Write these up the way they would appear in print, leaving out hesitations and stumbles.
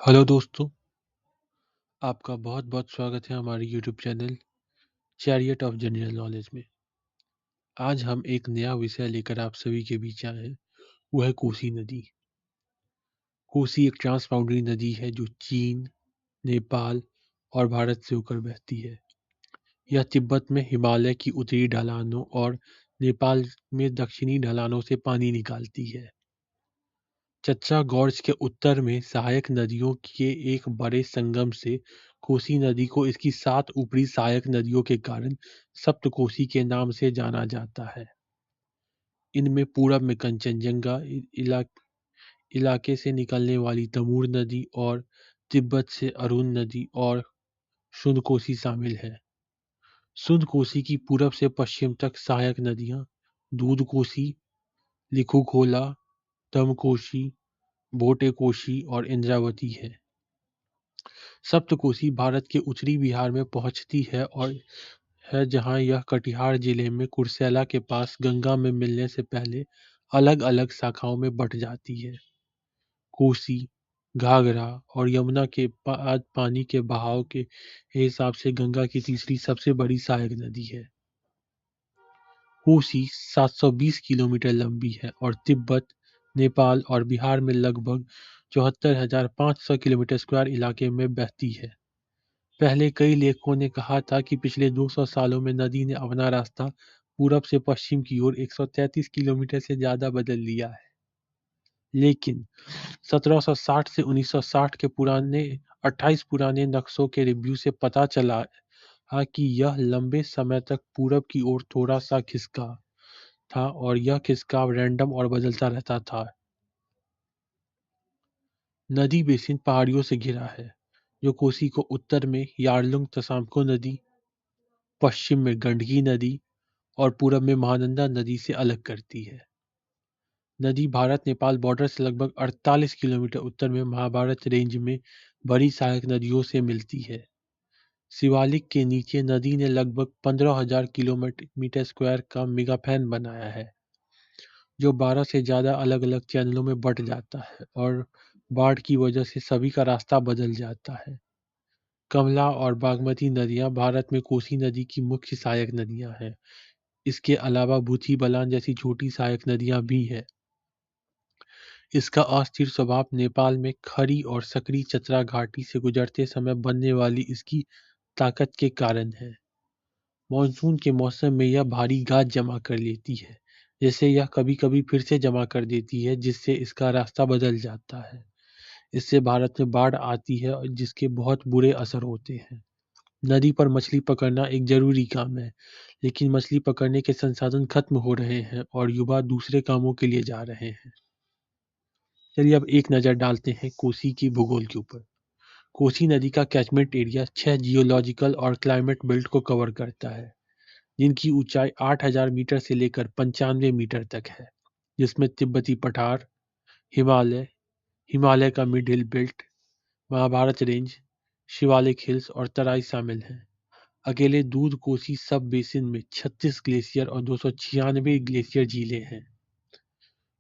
Hello दोस्तों, आपका बहुत-बहुत स्वागत है हमारे YouTube channel chariot of general knowledge में। आज हम एक नया विषय लेकर आप सभी के बीच आए हैं, वो है कोसी नदी। कोसी एक ट्रांसबाउंडरी नदी है जो चीन, नेपाल और भारत से होकर बहती है। यह तिब्बत में हिमालय की उत्तरी ढलानों और नेपाल में दक्षिणी ढलानों से पानी निकालती है। चच्चा गॉर्ज के उत्तर में सहायक नदियों के एक बड़े संगम से कोसी नदी को इसकी 7 ऊपरी सहायक नदियों के कारण सप्तकोसी के नाम से जाना जाता है। इनमें पूरब में कंचनजंगा इलाके से निकलने वाली तमूर नदी और तिब्बत से अरुण नदी और सुंद कोसी शामिल है। सुंद कोसी की पूरब से पश्चिम तक सहायक नदियां दूध कोसी, लिखुखोला, तमकोसी, भोटे कोशी और इंद्रावती है। सप्तकोसी भारत के उत्तरी बिहार में पहुंचती है और है जहां यह कटिहार जिले में कुर्सेला के पास गंगा में मिलने से पहले अलग-अलग शाखाओं में बंट जाती है। कोसी, घाघरा और यमुना के बाद पानी के बहाव के हिसाब से गंगा की तीसरी सबसे बड़ी सहायक नदी है। कोसी 720 किलोमीटर लंबी है और तिब्बत, नेपाल और बिहार में लगभग 74,500 किलोमीटर स्क्वायर इलाके में बहती है। पहले कई लेखकों ने कहा था कि पिछले 200 सालों में नदी ने अपना रास्ता पूरब से पश्चिम की ओर 133 किलोमीटर से ज़्यादा बदल लिया है। लेकिन 1760 से 1960 के 28 पुराने नक्शों के रिव्यू से पता चला कि यह लंबे समय तक पूरब की ओर थोड़ा सा खिसका था और यह खिसकाव रैंडम और बदलता रहता था। नदी बेसिन पहाड़ियों से घिरा है, जो कोसी को उत्तर में यारलुंग तसामको नदी, पश्चिम में गंडकी नदी और पूरब में महानंदा नदी से अलग करती है। नदी भारत-नेपाल बॉर्डर से लगभग 48 किलोमीटर उत्तर में महाभारत रेंज में बड़ी सहायक नदियों से मिलती है। शिवालिक के नीचे नदी ने लगभग 15,000 किलोमीटर स्क्वायर का मेगाफैन बनाया है, जो 12 से ज़्यादा अलग-अलग चैनलों में बँट जाता है और बाढ़ की वजह से सभी का रास्ता बदल जाता है। कमला और बागमती नदियाँ भारत में कोसी नदी की मुख्य सहायक नदियाँ हैं। इसके अलावा भूथी बलान जैसी छोटी सहायक नदियाँ भी हैं। इसका अस्थिर स्वभाव नेपाल में खड़ी और सकरी चतरा घाटी से गुजरते समय बनने वाली इसकी ताकत के कारण है। मानसून के मौसम में यह भारी गाद जमा कर लेती है, जिसे यह कभी-कभी फिर से जमा कर देती है, जिससे इसका रास्ता बदल जाता है। इससे भारत में बाढ़ आती है और जिसके बहुत बुरे असर होते हैं। नदी पर मछली पकड़ना एक ज़रूरी काम है, लेकिन मछली पकड़ने के संसाधन खत्म हो रहे हैं और युवा दूसरे कामों के लिए जा रहे हैं। चलिए अब एक नज़र डालते हैं कोसी की भूगोल के ऊपर। कोसी नदी का कैचमेंट एरिया 6 जियोलॉजिकल और क्लाइमेट बेल्ट को कवर करता है, जिनकी ऊंचाई 8,000 मीटर से लेकर 95 मीटर तक है, जिसमें तिब्बती पठार, हिमालय, हिमालय का mid hill belt, Mahabharat range, Shivalik hills और तराई शामिल हैं। अकेले दूध कोसी सब बेसिन में 36 ग्लेशियर और 296 ग्लेशियर झीलें हैं।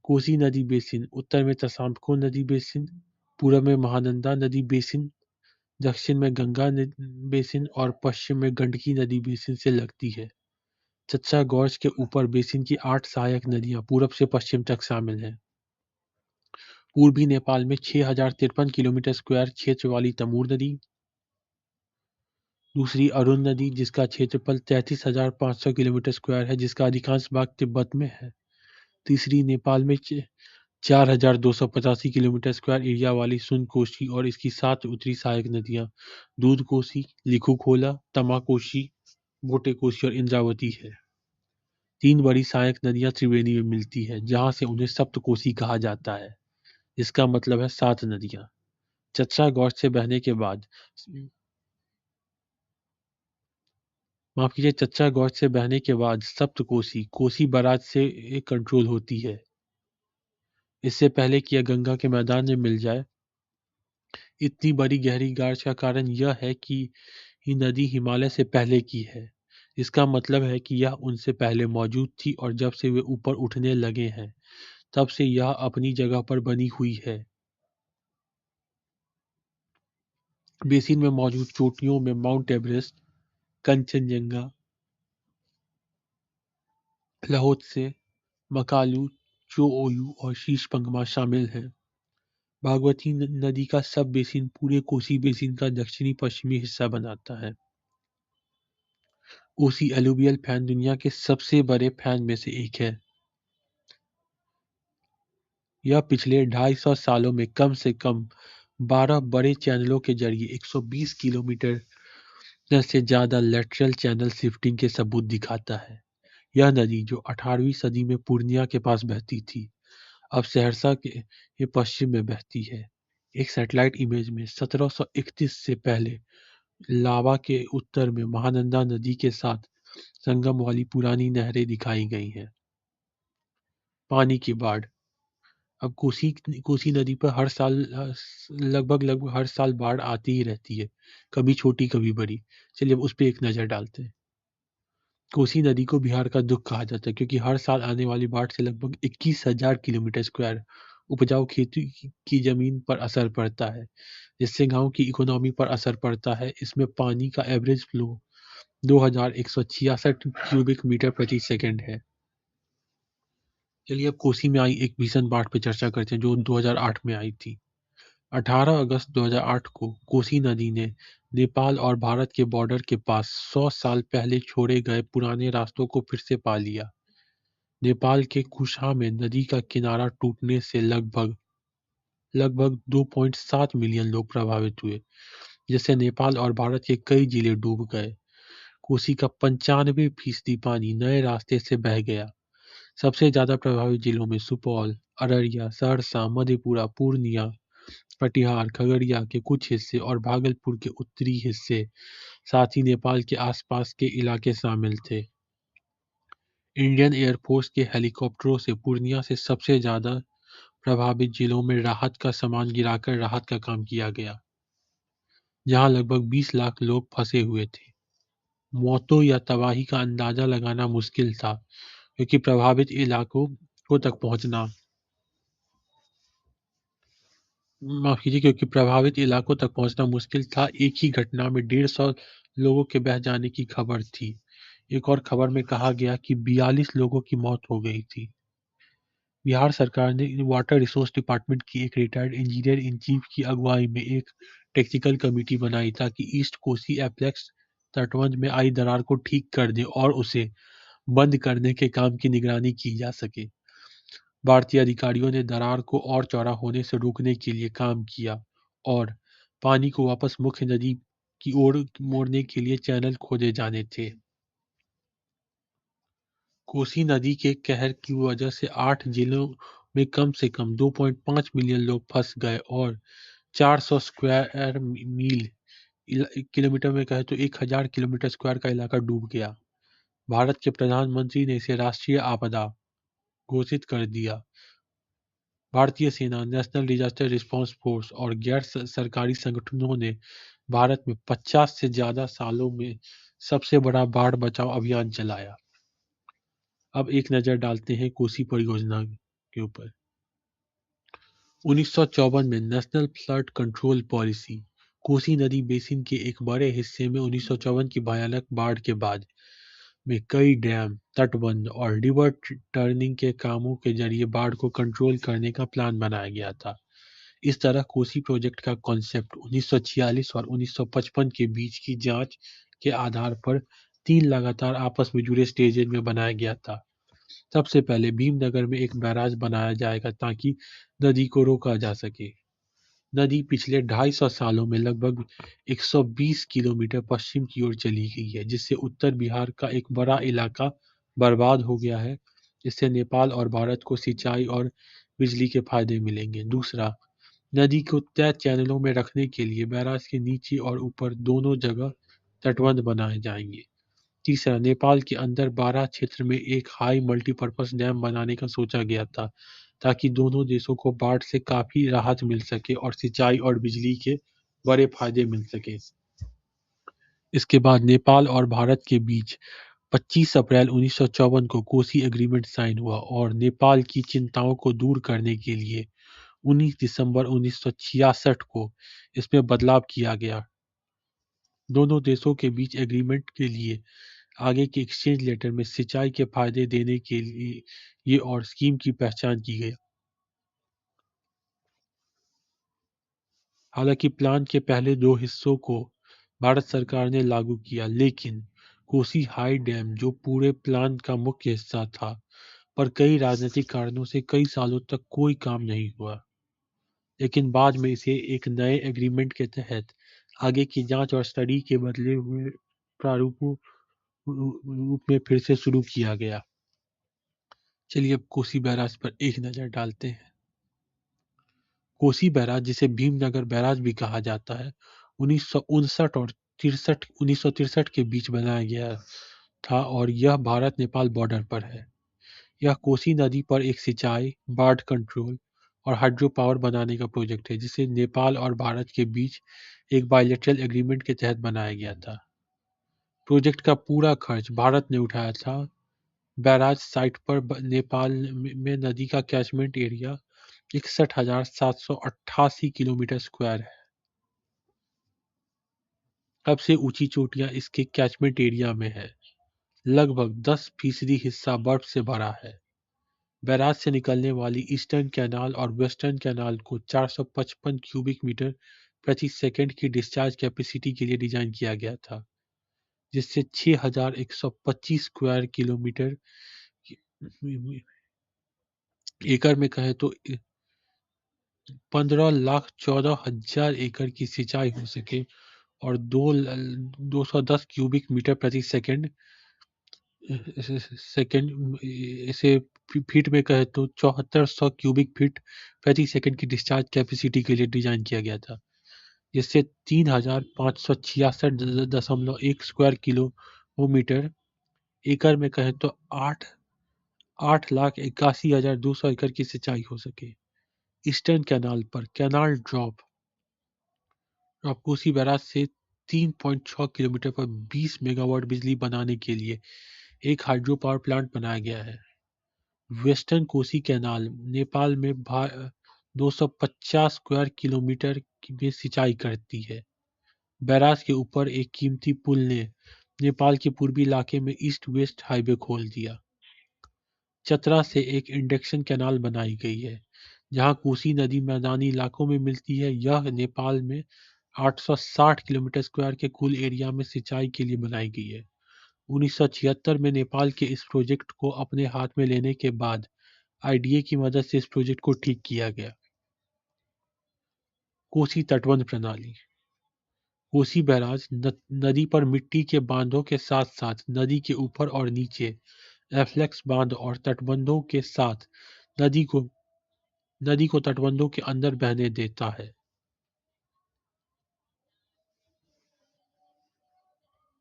कोसी नदी बेसिन उत्तर में तसामको नदी बेसिन, पूर्व में महानंदा नदी बेसिन, दक्षिण में गंगा बेसिन और पश्चिम में गंडकी नदी बेसिन से लगती है। चच्चा गॉर्ज के ऊपर बेसिन की 8 सहायक नदियां पूरब से पश्चिम तक शामिल हैं। पूर्वी नेपाल में 6,053 किलोमीटर स्क्वायर क्षेत्र वाली तमूर नदी, दूसरी अरुण नदी जिसका क्षेत्रफल 33,500 किलोमीटर स्क्वायर है, जिसका अधिकांश भाग तिब्बत में है। तीसरी नेपाल में 4,285 किलोमीटर स्क्वायर एरिया वाली सुन कोशी और इसकी 7 उत्तरी सहायक नदियां दूध कोसी, लिखुखोला, तमा कोशी, भोटे कोशी और इंद्रावती है। 3 बड़ी सहायक नदियां त्रिवेणी में मिलती है, जहां से उन्हें सप्तकोसी कहा जाता है, जिसका मतलब है 7 नदियां। चतरा गौड़ से बहने के बाद माफ कीजिए चच्चा गौड़ से बहने के बाद सप्तकोसी कोसी बराज से कंट्रोल होती है। इससे पहले कि यह गंगा के मैदान में मिल जाए, इतनी बड़ी गहरी गार्ज का कारण यह है कि ये नदी हिमालय से पहले की है। इसका मतलब है कि यह उनसे पहले मौजूद थी और जब से वे ऊपर उठने लगे हैं, तब से यह अपनी जगह पर बनी हुई है। बेसिन में मौजूद चोटियों में माउंट एवरेस्ट, कंचनजंगा, लाओत्से, मकालू, चोओयू और शीशपंगमा शामिल हैं। भागवती नदी का सब बेसिन पूरे कोसी बेसिन का दक्षिणी पश्चिमी हिस्सा बनाता है। कोसी एलुवियल फैन दुनिया के सबसे बड़े फैन में से एक है। यह पिछले 250 सालों में कम से कम 12 बड़े चैनलों के जरिए 120 किलोमीटर से ज्यादा लेटरल चैनल शिफ्टिंग के सबूत दिखाता है। यह नदी जो 18वीं सदी में पूर्णिया के पास बहती थी, अब सहरसा के पश्चिम में बहती है। एक सैटेलाइट इमेज में 1731 से पहले लावा के उत्तर में महानंदा नदी के साथ संगम वाली पुरानी नहरें दिखाई गई हैं। पानी की बाढ़। अब कोसी नदी पर हर साल लगभग हर साल बाढ़ आती ही रहती है, कभी छोटी कभी बड़ी। चलिए अब उस पर एक नज़र डालते हैं। कोसी नदी को बिहार का दुख कहा जाता है क्योंकि हर साल आने वाली बाढ़ से लगभग 21,000 किलोमीटर स्क्वायर उपजाऊ खेती की जमीन पर असर पड़ता है, जिससे गांव की इकोनॉमी पर असर पड़ता है। इसमें पानी का एवरेज फ्लो 2166 क्यूबिक मीटर प्रति सेकंड है। चलिए अब कोसी में आई एक भीषण बाढ़ पर चर्चा करते हैं जो 2008 में आई थी। 18 अगस्त 2008 को कोसी नदी ने नेपाल और भारत के बॉर्डर के पास 100 साल पहले छोड़े गए पुराने रास्तों को फिर से पा लिया। नेपाल के कुशा में नदी का किनारा टूटने से लगभग 2.7 मिलियन लोग प्रभावित हुए, जिससे नेपाल और भारत के कई जिले डूब गए। कोसी का 95% पानी नए रास्ते से बह गया। सबसे ज्यादा प्रभावित जिलों में सुपौल, अररिया, सहरसा, मधेपुरा, पूर्णिया, कटिहार, खगड़िया के कुछ हिस्से और भागलपुर के उत्तरी हिस्से, साथ ही नेपाल के आसपास के इलाके शामिल थे। इंडियन एयरफोर्स के हेलीकॉप्टरों से पूर्णिया से सबसे ज्यादा प्रभावित जिलों में राहत का सामान गिराकर राहत का काम किया गया, जहां लगभग 20 लाख लोग फंसे हुए थे। मौतों या तबाही का अंदाजा लगाना मुश्किल था क्योंकि प्रभावित इलाकों को तक पहुंचना माफ कीजिए क्योंकि प्रभावित इलाकों तक पहुंचना मुश्किल था। एक ही घटना में 150 लोगों के बह जाने की खबर थी। एक और खबर में कहा गया कि 42 लोगों की मौत हो गई थी। बिहार सरकार ने वाटर रिसोर्स डिपार्टमेंट की एक रिटायर्ड इंजीनियर इन चीफ की अगुवाई में एक टेक्निकल कमेटी बनाई ताकि ईस्ट कोसी एपेक्स तटबंध में आई दरार को ठीक कर दे और उसे बंद करने के काम की निगरानी की जा सके। भारतीय अधिकारियों ने दरार को और चौड़ा होने से रोकने के लिए काम किया और पानी को वापस मुख्य नदी की ओर मोड़ने के लिए चैनल खोदे जाने थे। कोसी नदी के कहर की वजह से 8 जिलों में कम से कम 2.5 मिलियन लोग फंस गए और 400 स्क्वायर मील किलोमीटर में कहे तो 1000 किलोमीटर स्क्वायर का इलाका डूब गया। भारत के प्रधानमंत्री ने इसे राष्ट्रीय आपदा घोषित कर दिया। भारतीय सेना, नेशनल डिजास्टर रिस्पांस फोर्स और गैर सरकारी संगठनों ने भारत में 50 से ज्यादा सालों में सबसे बड़ा बाढ़ बचाव अभियान चलाया। अब एक नजर डालते हैं कोसी परियोजना के ऊपर। 1954 में national flood control policy. Kosi नदी बेसिन के एक बड़े हिस्से में 1954 की भयानक बाढ़ के बाद में कई डैम, तटबंध और रिवर टर्निंग के कामों के जरिए बाढ़ को कंट्रोल करने का प्लान बनाया गया था। इस तरह कोसी प्रोजेक्ट का कॉन्सेप्ट 1946 और 1955 के बीच की जांच के आधार पर 3 लगातार आपस में जुड़े स्टेजेस में बनाया गया था। सबसे पहले भीमनगर में एक बैराज बनाया जाएगा ताकि नदी को रोका जा सके। नदी पिछले 250 सालों में लगभग 120 किलोमीटर पश्चिम की ओर चली गई है, जिससे उत्तर बिहार का एक बड़ा इलाका बर्बाद हो गया है। इससे नेपाल और भारत को सिंचाई और बिजली के फायदे मिलेंगे। दूसरा, नदी को तय चैनलों में रखने के लिए बैराज के नीचे और ऊपर दोनों जगह तटबंध बनाए जाएंगे। तीसरा, नेपाल के अंदर बाराह क्षेत्र में एक हाई मल्टीपर्पज डैम बनाने का सोचा गया था ताकि दोनों देशों को बाढ़ से काफी राहत मिल सके और सिंचाई और बिजली के बड़े फायदे मिल सके। इसके बाद नेपाल और भारत के बीच 25 अप्रैल 1954 को कोसी एग्रीमेंट साइन हुआ और नेपाल की चिंताओं को दूर करने के लिए 19 दिसंबर 1966 को इसमें बदलाव किया गया। दोनों देशों के बीच एग्रीमेंट के लिए आगे के एक्सचेंज लेटर में सिंचाई के फायदे देने के लिए ये और स्कीम की पहचान की गई। हालांकि प्लान के पहले दो हिस्सों को भारत सरकार ने लागू किया, लेकिन कोसी हाई डैम, जो पूरे प्लान का मुख्य हिस्सा था, पर कई राजनीतिक कारणों से कई सालों तक कोई काम नहीं हुआ। लेकिन बाद में इसे एक नए एग्रीमेंट के तहत आगे की जांच और स्टडी के बदले हुए प्रारूपों रूप में फिर से शुरू किया गया। चलिए अब कोसी बैराज पर एक नजर डालते हैं। कोसी बैराज, जिसे भीमनगर बैराज भी कहा जाता है, 1959 और 1963 के बीच बनाया गया था और यह भारत नेपाल बॉर्डर पर है। यह कोसी नदी पर एक सिंचाई, बाढ़ कंट्रोल और हाइड्रो पावर बनाने का प्रोजेक्ट है, जिसे नेपाल और भारत के बीच एक बायलैटरल एग्रीमेंट के तहत बनाया गया था। प्रोजेक्ट का पूरा खर्च भारत ने उठाया था। बैराज साइट पर नेपाल में नदी का कैचमेंट एरिया 61,788 किलोमीटर स्क्वायर है। सबसे ऊंची चोटियां इसके कैचमेंट एरिया में है। लगभग 10% हिस्सा बर्फ से भरा है। बैराज से निकलने वाली ईस्टर्न कैनाल और वेस्टर्न कैनाल को 455 क्यूबिक मीटर प्रति सेकंड की डिस्चार्ज कैपेसिटी के लिए डिजाइन किया गया था, जिससे 6,125 स्क्वायर किलोमीटर एकड़ में कहें तो 15,14,000 एकड़ की सिंचाई हो सके और 210 क्यूबिक मीटर प्रति सेकंड इसे फीट में कहे तो 7400 क्यूबिक फीट प्रति सेकंड की डिस्चार्ज कैपेसिटी के लिए डिजाइन किया गया था, जिससे 3,566.1 स्क्वायर किलोमीटर एकड़ में कहें तो 8,81,200 एकड़ की सिंचाई हो सके। ईस्टर्न कैनाल पर कैनाल ड्रॉप कोसी बैराज से 3.6 किलोमीटर पर 20 मेगावाट बिजली बनाने के लिए एक हाइड्रो पावर प्लांट बनाया गया है। वेस्टर्न कोसी कैनाल नेपाल में 250 स्क्वायर किलोमीटर में सिंचाई करती है। बैराज के ऊपर एक कीमती पुल ने नेपाल के पूर्वी इलाके में ईस्ट वेस्ट हाईवे खोल दिया। चतरा से एक इंडक्शन कैनाल बनाई गई है, जहां कोसी नदी मैदानी इलाकों में मिलती है। यह नेपाल में 860 किलोमीटर स्क्वायर के कुल एरिया में सिंचाई के लिए बनाई गई है। 1976 में नेपाल के इस प्रोजेक्ट को अपने हाथ में लेने के बाद आईडीए की मदद से इस प्रोजेक्ट को ठीक किया गया। कोसी तटबंध प्रणाली। कोसी बैराज नदी पर मिट्टी के बांधों के साथ साथ नदी के ऊपर और नीचे एफ्लेक्स बांध और तटबंधों के साथ नदी को तटबंधों के अंदर बहने देता है।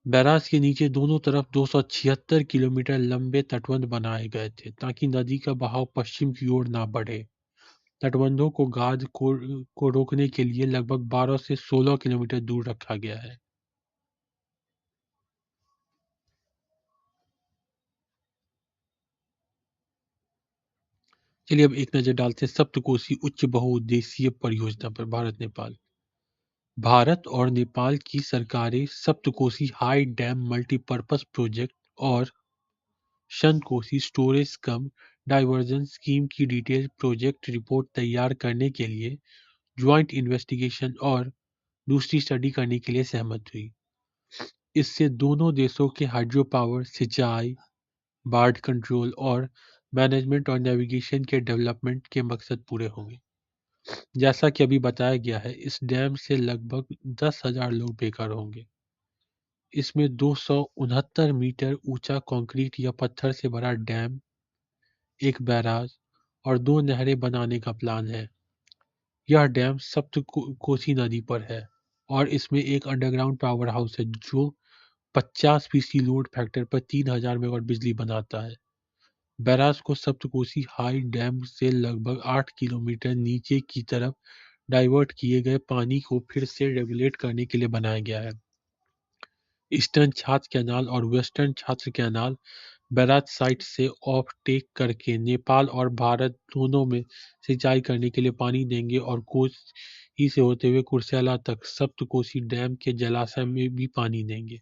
बैराज के नीचे दोनों तरफ 276 किलोमीटर लंबे तटबंध बनाए गए थे, ताकि नदी का बहाव पश्चिम की ओर ना बढ़े। तटबंधों को गाद को रोकने के लिए लगभग 12 से 16 किलोमीटर दूर रखा गया है। चलिए अब एक नजर डालते हैं सप्तकोशी उच्च बहुउद्देशीय परियोजना पर। भारत और नेपाल की सरकारें Saptakoshi high dam multipurpose project और शनकोशी स्टोरेज कम डाइवर्जन स्कीम की डिटेल प्रोजेक्ट रिपोर्ट तैयार करने के लिए ज्वाइंट इन्वेस्टिगेशन और दूसरी स्टडी करने के लिए सहमत हुई। इससे दोनों देशों के हाइड्रो पावर, सिंचाई, बाढ़ कंट्रोल और मैनेजमेंट और नेविगेशन के डेवलपमेंट के मकसद पूरे होंगे। जैसा कि अभी बताया गया है, इस डैम से लगभग 10,000 लोग बेघर होंगे। इसमें 269 मीटर ऊंचा कंक्रीट या पत्थर से भरा डैम, एक बैराज और दो नहरें बनाने का प्लान है। यह डैम सप्तकोशी नदी पर है और इसमें एक अंडरग्राउंड पावर हाउस है, जो 50% लोड फैक्टर पर 3,000 मेगावाट बिजली बनाता है। बैराज को सप्तकोशी हाई डैम से लगभग 8 किलोमीटर नीचे की तरफ डाइवर्ट किए गए पानी को फिर से रेगुलेट करने के लिए बनाया गया है। ईस्टर्न छात्र कैनाल और वेस्टर्न छात्र कैनाल बैराज साइट से ऑफ टेक करके नेपाल और भारत दोनों में सिंचाई करने के लिए पानी देंगे और ई से होते हुए कुर्सेला तक सप्तकोसी डैम के जलाशय में भी पानी देंगे।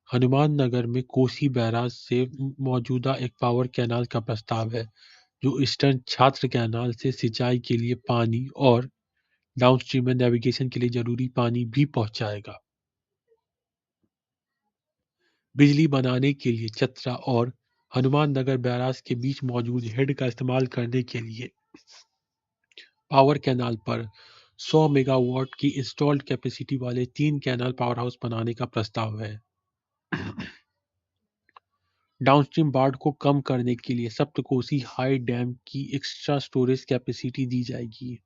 हनुमान नगर में कोसी बैराज से मौजूदा एक पावर कैनाल का प्रस्ताव है, जो ईस्टर्न छात्र कैनाल से सिंचाई के लिए पानी और डाउनस्ट्रीम में नेविगेशन के लिए जरूरी पानी भी पहुंचाएगा। बिजली बनाने के लिए चतरा और हनुमान नगर बैराज के बीच मौजूद हेड का इस्तेमाल करने के लिए पावर कैनाल पर 100 मेगावाट की इंस्टॉल्ड कैपेसिटी वाले 3 कैनाल पावर हाउस बनाने का प्रस्ताव है। डाउनस्ट्रीम बाढ़ को कम करने के लिए सप्तकोसी हाई डैम की एक्स्ट्रा स्टोरेज कैपेसिटी दी जाएगी।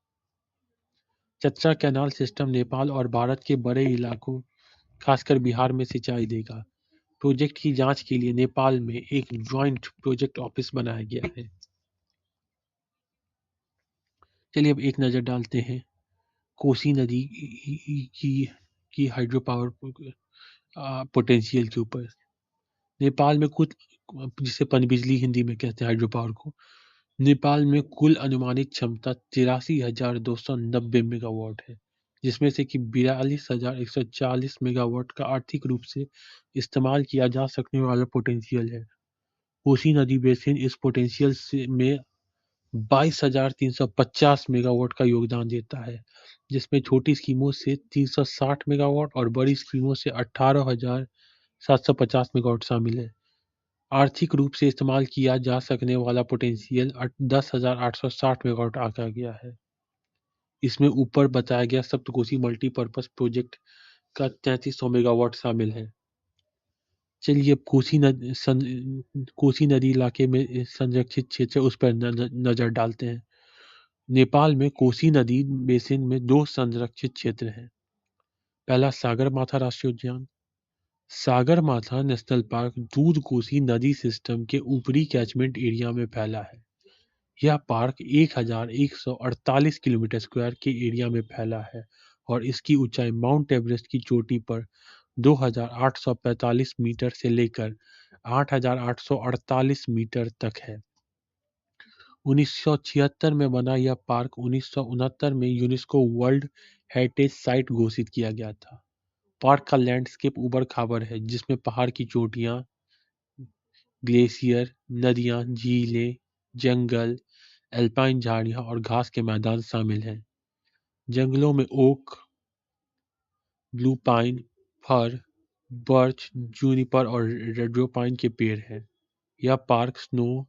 चतरा कैनाल सिस्टम नेपाल और भारत के बड़े इलाकों, खासकर बिहार में सिंचाई देगा। प्रोजेक्ट की जांच के लिए नेपाल में एक ज्वाइंट प्रोजेक्ट ऑफिस बनाया गया है। चलिए अब एक नज़र डालते हैं कोसी नदी की हाइड्रो पावर पोटेंशियल के ऊपर। नेपाल में कुछ, जिसे पनबिजली हिंदी में कहते हैं हाइड्रो पावर को, नेपाल में कुल अनुमानित क्षमता 83,290 मेगावाट है, जिसमें से कि 42,140 मेगावाट का आर्थिक रूप से इस्तेमाल किया जा सकने वाला पोटेंशियल है। कोसी नदी बेसिन इस पोटेंशियल में 22,350 मेगावाट का योगदान देता है, जिसमें छोटी स्कीमों से 360 मेगावाट और बड़ी स्कीमों से 18,750 मेगावाट शामिल है। आर्थिक रूप से इस्तेमाल किया जा सकने वाला पोटेंशियल 10,860 मेगावाट आंका गया है। इसमें ऊपर बताया गया सप्तकोसी मल्टीपर्पज प्रोजेक्ट का 3300 मेगावाट शामिल है। चलिए अब कोसी नदी इलाके में संरक्षित क्षेत्र उस पर नजर डालते हैं। नेपाल में कोसी नदी बेसिन में 2 संरक्षित क्षेत्र हैं। पहला सागरमाथा राष्ट्रीय उद्यान। सागरमाथा नेशनल पार्क दूध कोसी नदी सिस्टम के ऊपरी कैचमेंट एरिया में फैला है। यह पार्क 1148 किलोमीटर स्क्वायर के एरिया में फैला है और इसकी ऊंचाई माउंट एवरेस्ट की चोटी पर 2,845 मीटर से लेकर 8,848 मीटर तक है। 1976 में बना यह पार्क 1969 में यूनेस्को वर्ल्ड हेरिटेज साइट घोषित किया गया था। पार्क का लैंडस्केप ऊबड़-खाबड़ है, जिसमें पहाड़ की चोटियां, ग्लेशियर, नदियां, झीलें, जंगल, एल्पाइन झाड़ियां और घास के मैदान शामिल हैं। जंगलों में ओक, ब्लू पाइन, फर, बर्च, जूनिपर और रेड्रोपाइन के पेड़ हैं। यह park snow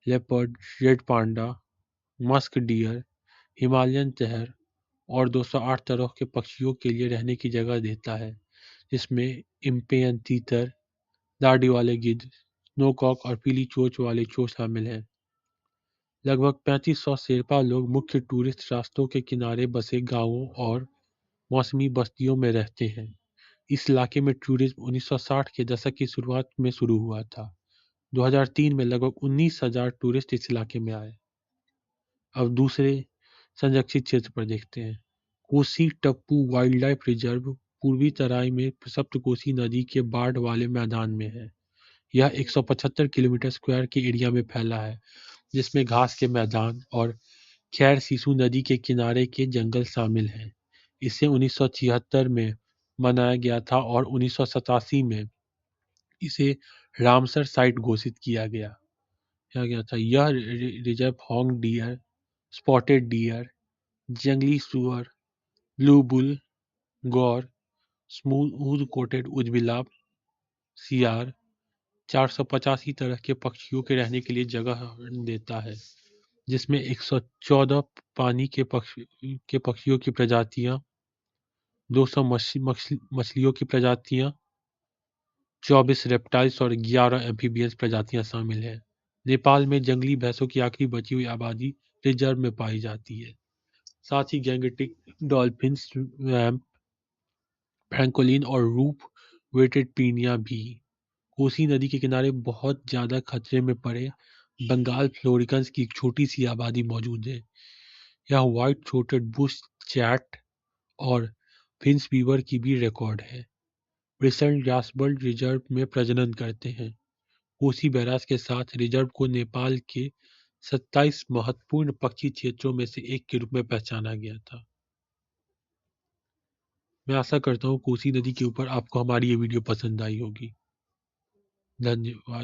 leopard, red panda, musk deer, Himalayan तहर और 208 तरह के पक्षियों के लिए रहने की जगह देता है, जिसमें इम्पेयन तीतर, दाढ़ी वाले गिद्ध, स्नोकॉक और पीली चोंच वाले चोर शामिल हैं। लगभग 3500 शेरपा लोग मुख्य टूरिस्ट रास्तों के किनारे बसे गांवों और मौसमी बस्तियों में रहते हैं। इस इलाके में टूरिज्म 1960 के दशक की शुरुआत में शुरू हुआ था। 2003 में लगभग 19,000 टूरिस्ट इस इलाके में आए। अब दूसरे संरक्षित क्षेत्र पर देखते हैं। Kosi Tappu wild life reserve पूर्वी तराई में सप्तकोसी नदी के बाढ़ वाले मैदान में है। यह 175 किलोमीटर स्क्वायर के एरिया में फैला है, जिसमें घास के मैदान और खैर सिसु नदी के किनारे के जंगल शामिल हैं। इसे 1976 में बनाया गया था और 1987 में इसे रामसर साइट घोषित किया गया था। यह reserve hog deer, spotted deer, जंगली सुअर, blue bull, gaur, smooth coated उजबिलाप, सियार, 485 तरह के पक्षियों के रहने के लिए जगह देता है, जिसमें 114 पानी के पक्षियों की प्रजातियां, 200 मछलियों की प्रजातियां, 24 रेप्टाइल्स और 11 एम्फीबियंस प्रजातियां शामिल हैं। नेपाल में जंगली भैंसों की आखिरी बची हुई आबादी रिजर्व में पाई जाती है। साथ ही गैंगेटिक, डॉल्फिन, स्वैम्प, फ्रैंकोलिन और रूप वेटेड पीनिया भी। कोसी नदी के किनारे बहुत ज्यादा खतरे में पड़े बंगाल फ्लोरिकन्स की एक छोटी सी आबादी मौजूद है। यह व्हाइट थ्रोटेड बुश चैट और फिंच बीवर की भी रिकॉर्ड है। ब्रिसल ग्रासबर्ड रिजर्व में प्रजनन करते हैं। कोसी बैराज के साथ रिजर्व को नेपाल के 27 महत्वपूर्ण पक्षी क्षेत्रों में से एक के रूप में पहचाना गया था। मैं आशा करता हूँ कोसी नदी के ऊपर आपको हमारी ये वीडियो पसंद आई होगी। धन्यवाद।